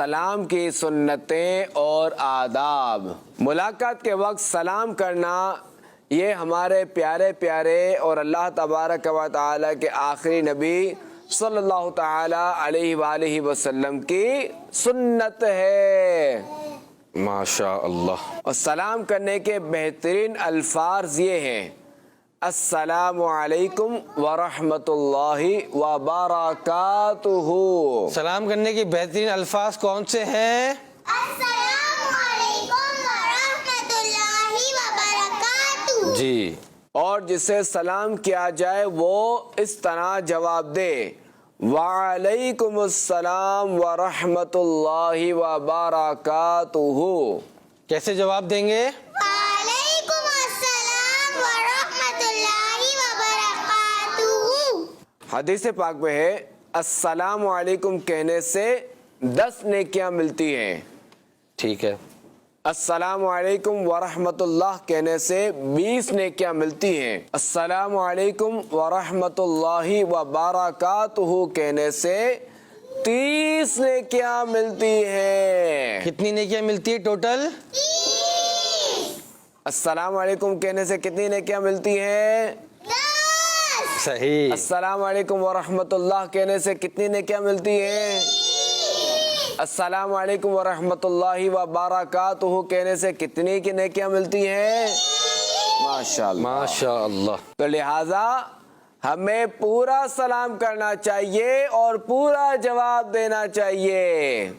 سلام کی سنتیں اور آداب۔ ملاقات کے وقت سلام کرنا یہ ہمارے پیارے پیارے اور اللہ تبارک و تعالی کے آخری نبی صلی اللہ تعالی علیہ وآلہ وسلم کی سنت ہے۔ ماشاء اللہ۔ اور سلام کرنے کے بہترین الفاظ یہ ہیں: السلام علیکم ورحمۃ اللہ وبرکاتہ۔ سلام کرنے کے بہترین الفاظ کون سے ہیں؟ السلام علیکم ورحمۃ اللہ وبرکاتہ۔ جی، اور جسے سلام کیا جائے وہ اس طرح جواب دے: وعلیکم السلام ورحمۃ اللہ وبرکاتہ۔ کیسے جواب دیں گے؟ وعلیکم السلام ورحمۃ اللہ وبرکاتہ۔ حدیث پاک میں ہے السلام علیکم کہنے سے 10 نیکیاں ملتی ہیں، ٹھیک ہے۔ السلام علیکم ورحمۃ اللہ کہنے سے 20 نیکیاں ملتی ہیں، السلام علیکم ورحمۃ اللہ وبرکاتہ کہنے سے 30 نیکیاں ملتی ہیں۔ کتنی نیکیاں ملتی ہے ٹوٹل؟ السلام علیکم کہنے سے کتنی نیکیاں ملتی ہیں؟ 10۔ صحیح۔ السلام علیکم ورحمۃ اللہ کہنے سے کتنی نیکیاں ملتی ہیں؟ السلام علیکم ورحمۃ اللہ وبرکاتہ کہنے سے کتنی کی نیکیاں ملتی ہیں؟ ماشاءاللہ۔ ماشاء اللہ۔ تو لہٰذا ہمیں پورا سلام کرنا چاہیے اور پورا جواب دینا چاہیے۔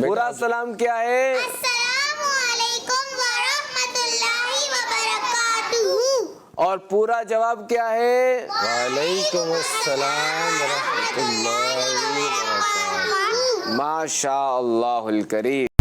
پورا سلام کیا ہے؟ السلام علیکم ورحمۃ اللہ وبرکاتہ۔ اور پورا جواب کیا ہے؟ وعلیکم السلام ورحمۃ اللہ وبرکاتہ۔ ماشاء اللہ الکریم۔